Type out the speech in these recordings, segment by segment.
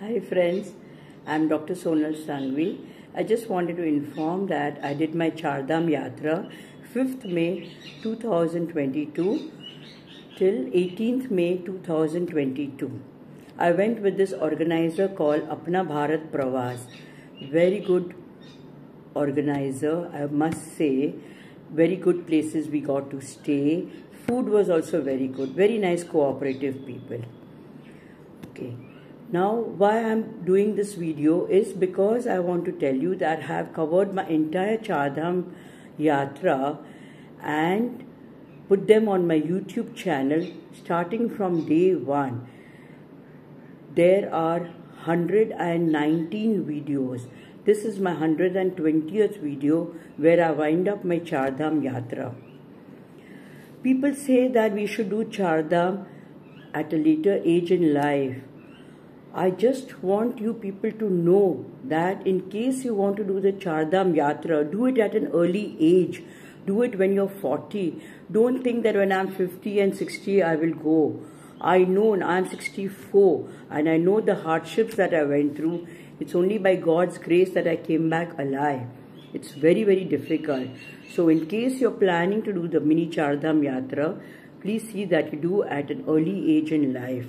Hi friends, I'm Dr. Sonal Sangvi. I just wanted to inform that I did my Chardham yatra 5th May 2022 till 18th May 2022. I went with this organizer called Apna Bharat Pravas. Very good organizer, I must say. Very good places we got to stay. Food was also very good. Very nice cooperative people. Okay. Now, why I'm doing this video is because I want to tell you that I have covered my entire Chardham yatra and put them on my YouTube channel starting from day 1. There are 119 videos. This is my 120th video where I wind up my Chardham yatra. People say that we should do Chardham at a later age in life. I just want you people to know that in case you want to do the Chardham yatra, do it at an early age. Do it when you're 40. Don't think that when I'm 50 and 60 I will go. I know I'm 64 and I know the hardships that I went through. It's only by God's grace that I came back alive. It's very, very difficult. So in case you're planning to do the mini Chardham yatra, please see that you do at an early age in life.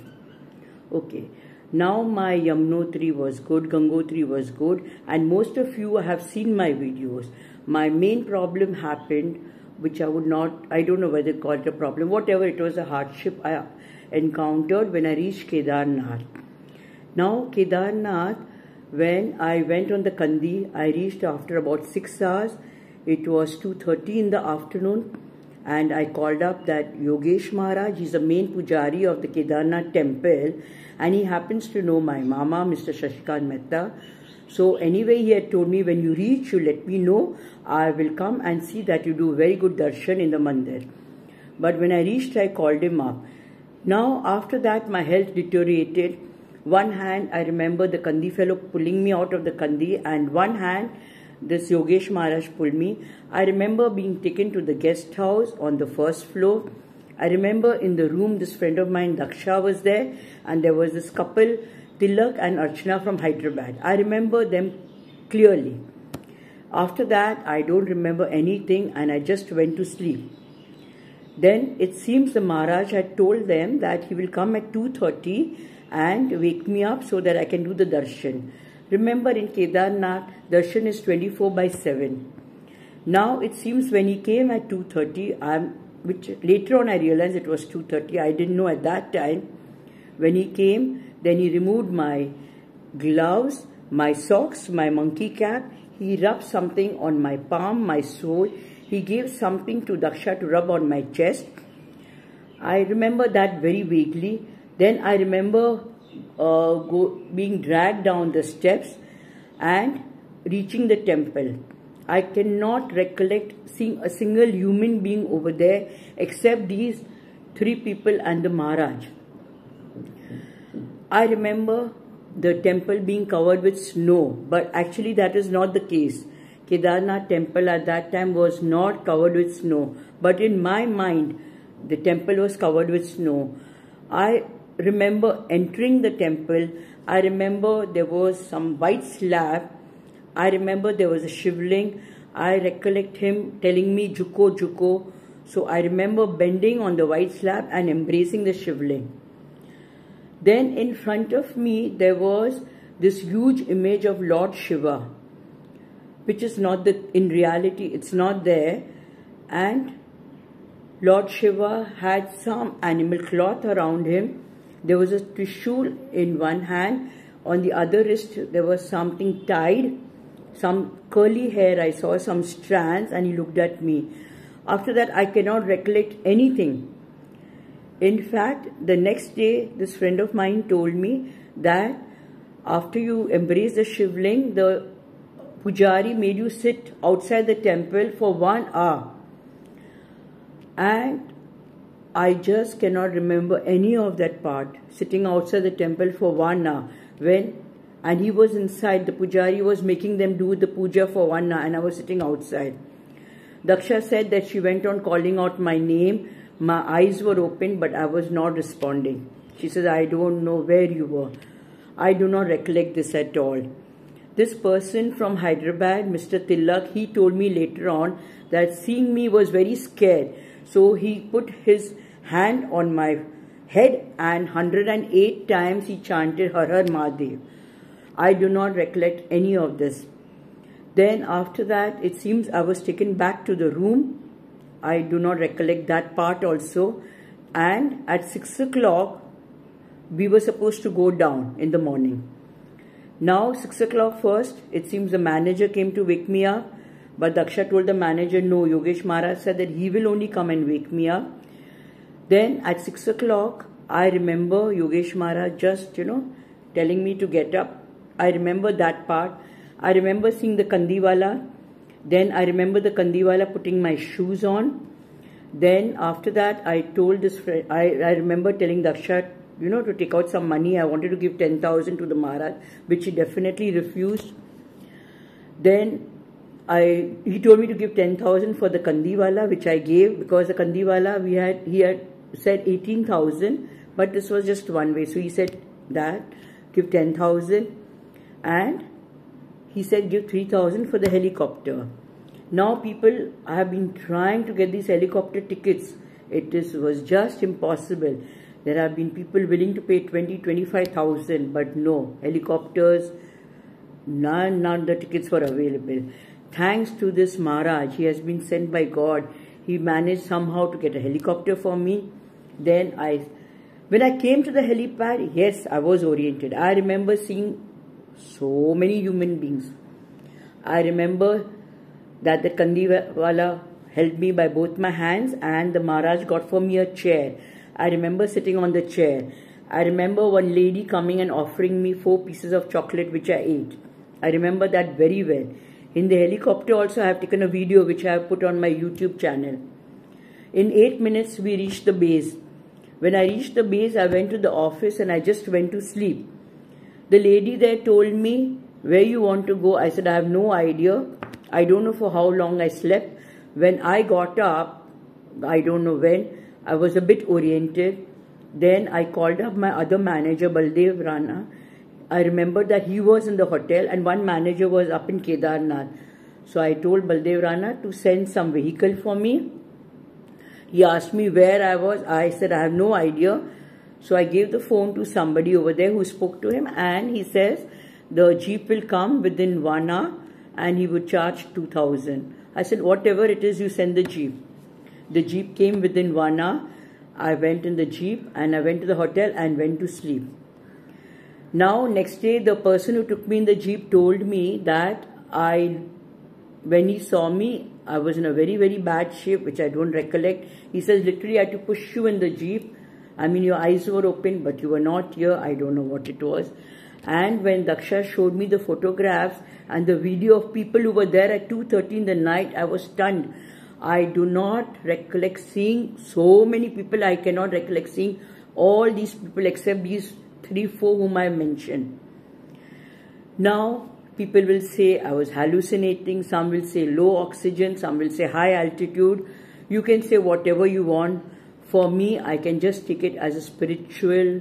Okay. Now my Yamunotri was good, Gangotri was good, and most of you have seen my videos. My main problem happened, which I don't know whether to call it a problem, whatever it was, a hardship I encountered when I reached Kedarnath. Now Kedarnath, when I went on the Kandi, I reached after about 6 hours. It was 2:30 in the afternoon. And I called up that Yogesh Maharaj, he's the main pujari of the Kedarnath temple, and he happens to know my mama, Mr. Shashikant Mehta. So anyway, he had told me, when you reach, you let me know. I will come and see that you do very good darshan in the mandir. But when I reached, I called him up. Now, after that, my health deteriorated. One hand, I remember the Kandi fellow pulling me out of the Kandi, and one hand, this Yogesh Maharaj pulled me. I remember being taken to the guest house on the first floor. I remember in the room, this friend of mine, Daksha, was there, and there was this couple, Tilak and Archana from Hyderabad. I remember them clearly. After that, I don't remember anything, and I just went to sleep. Then it seems the Maharaj had told them that he will come at 2:30 and wake me up so that I can do the darshan. Remember, in Kedarnath, darshan is 24/7. Now it seems when he came at 2:30, which later on I realized it was 2:30. I didn't know at that time. When he came, then he removed my gloves, my socks, my monkey cap. He rubbed something on my palm, my sole. He gave something to Daksha to rub on my chest. I remember that very vaguely. Then I remember being dragged down the steps and reaching the temple. I cannot recollect seeing a single human being over there except these 3 people and the Maharaj. I remember the temple being covered with snow, but actually that is not the case. Kedarnath temple at that time was not covered with snow, but in my mind, the temple was covered with snow. I remember entering the temple. I remember there was some white slab. I remember there was a shivling. I recollect him telling me, "Juko, Juko." So I remember bending on the white slab and embracing the shivling. Then in front of me, there was this huge image of Lord Shiva, which is not in reality, it's not there. And Lord Shiva had some animal cloth around him. There was a trishul in one hand. On the other wrist, there was something tied. Some curly hair, I saw some strands, and he looked at me. After that, I cannot recollect anything. In fact, the next day, this friend of mine told me that after you embrace the shivling, the pujari made you sit outside the temple for 1 hour. And I just cannot remember any of that part, sitting outside the temple for 1 hour. And he was inside, the pujari was making them do the puja for 1 hour, and I was sitting outside. Daksha said that she went on calling out my name. My eyes were open, but I was not responding. She says, I don't know where you were. I do not recollect this at all. This person from Hyderabad, Mr. Tillak, he told me later on that seeing me was very scared. So he put his hand on my head and 108 times he chanted Har Har Mahadev. I do not recollect any of this. Then after that, it seems I was taken back to the room. I do not recollect that part also. And at 6 o'clock, we were supposed to go down in the morning. Now 6 o'clock first, it seems the manager came to wake me up. But Daksha told the manager, no, Yogesh Maharaj said that he will only come and wake me up. Then at 6 o'clock, I remember Yogesh Maharaj just, telling me to get up. I remember that part. I remember seeing the Kandiwala. Then I remember the Kandiwala putting my shoes on. Then after that, I told this friend, I remember telling Daksha, to take out some money. I wanted to give 10,000 to the Maharaj, which he definitely refused. Then he told me to give 10,000 for the Kandiwala, which I gave, because the Kandiwala he had said 18,000, but this was just one way. So he said that give 10,000, and he said give 3,000 for the helicopter. Now people have been trying to get these helicopter tickets. Was just impossible. There have been people willing to pay 25,000, but no helicopters. None of the tickets were available. Thanks to this Maharaj, he has been sent by God. He managed somehow to get a helicopter for me. Then when I came to the helipad, yes, I was oriented. I remember seeing so many human beings. I remember that the Kandiwala held me by both my hands and the Maharaj got for me a chair. I remember sitting on the chair. I remember one lady coming and offering me 4 pieces of chocolate which I ate. I remember that very well. In the helicopter also I have taken a video which I have put on my YouTube channel. In 8 minutes we reached the base. When I reached the base, I went to the office and I just went to sleep. The lady there told me, where you want to go? I said, I have no idea. I don't know for how long I slept. When I got up, I don't know when, I was a bit oriented. Then I called up my other manager, Baldev Rana. I remember that he was in the hotel and one manager was up in Kedarnath. So I told Baldev Rana to send some vehicle for me. He asked me where I was. I said, I have no idea. So I gave the phone to somebody over there who spoke to him, and he says the jeep will come within 1 hour and he would charge 2,000. I said, whatever it is, you send the jeep. The jeep came within 1 hour. I went in the jeep and I went to the hotel and went to sleep. Now, next day, the person who took me in the jeep told me that when he saw me, I was in a very, very bad shape, which I don't recollect. He says, literally, I had to push you in the jeep. I mean, your eyes were open, but you were not here. I don't know what it was. And when Daksha showed me the photographs and the video of people who were there at 2:30 in the night, I was stunned. I do not recollect seeing so many people. I cannot recollect seeing all these people except these 3-4 whom I mentioned. Now, people will say I was hallucinating. Some will say low oxygen. Some will say high altitude. You can say whatever you want. For me, I can just take it as a spiritual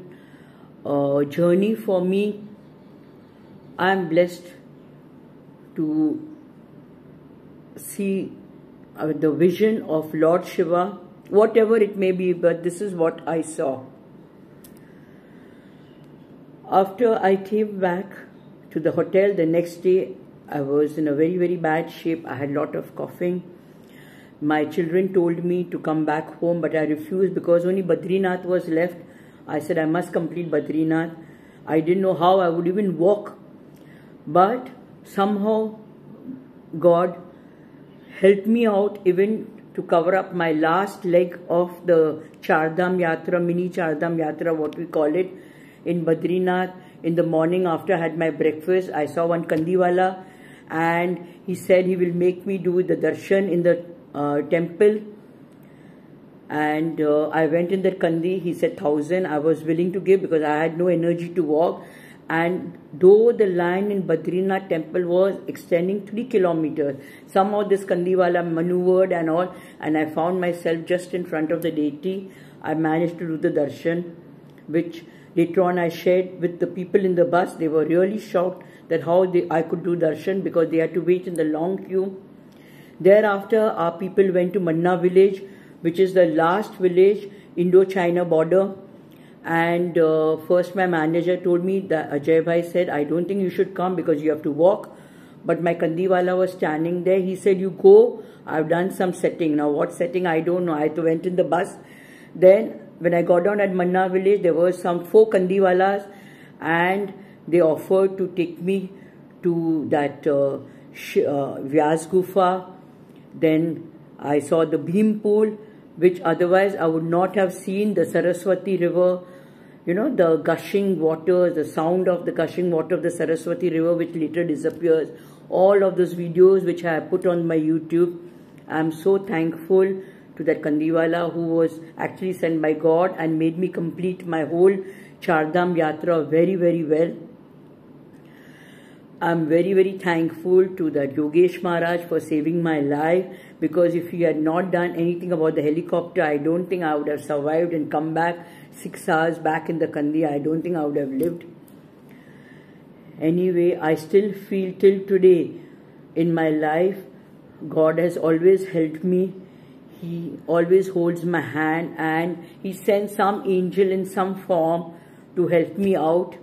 journey for me. I am blessed to see the vision of Lord Shiva, whatever it may be, but this is what I saw. After I came back to the hotel the next day, I was in a very, very bad shape. I had a lot of coughing. My children told me to come back home, but I refused because only Badrinath was left. I said I must complete Badrinath. I didn't know how I would even walk. But somehow God helped me out even to cover up my last leg of the Chardham yatra, mini Chardham yatra, what we call it, in Badrinath. In the morning after I had my breakfast, I saw one Kandiwala and he said he will make me do the darshan in the temple. And I went in the Kandi. He said 1,000. I was willing to give because I had no energy to walk. And though the line in Badrinath temple was extending 3 kilometers, somehow this Kandiwala maneuvered and all, and I found myself just in front of the deity. I managed to do the darshan, which Later on, I shared with the people in the bus. They were really shocked that how I could do darshan, because they had to wait in the long queue. Thereafter, our people went to Manna village, which is the last village, Indo-China border. And first my manager told me that Ajay Bhai said, I don't think you should come because you have to walk. But my Kandiwala was standing there. He said, you go. I've done some setting. Now what setting, I don't know. I went in the bus. Then when I got down at Manna village, there were some 4 Kandiwalas, and they offered to take me to that Vyas Gufa. Then I saw the Bhim pool, which otherwise I would not have seen. The Saraswati river, you know, the gushing water, the sound of the gushing water of the Saraswati river, which later disappears. All of those videos which I have put on my YouTube. I am so thankful to that Kandiwala who was actually sent by God and made me complete my whole Chardham yatra very, very well. I'm very, very thankful to that Yogesh Maharaj for saving my life, because if he had not done anything about the helicopter, I don't think I would have survived and come back 6 hours back in the Kandi. I don't think I would have lived. Anyway, I still feel till today in my life, God has always helped me. He always holds my hand, and He sends some angel in some form to help me out.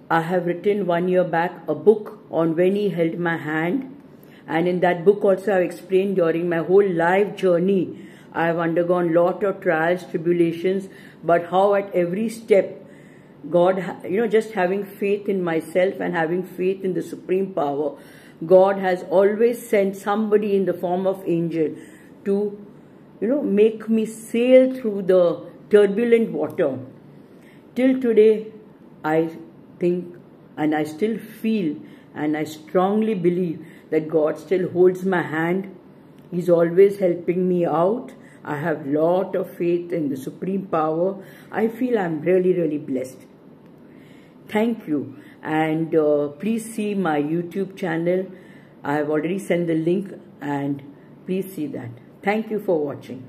I have written 1 year back a book on when He held my hand, and in that book also I have explained during my whole life journey I have undergone lot of trials, tribulations, but how at every step God, just having faith in myself and having faith in the Supreme Power, God has always sent somebody in the form of angel to, make me sail through the turbulent water. Till today, I think and I still feel and I strongly believe that God still holds my hand. He's always helping me out. I have lot of faith in the Supreme Power. I feel I'm really, really blessed. Thank you. And please see my YouTube channel. I have already sent the link, and please see that. Thank you for watching.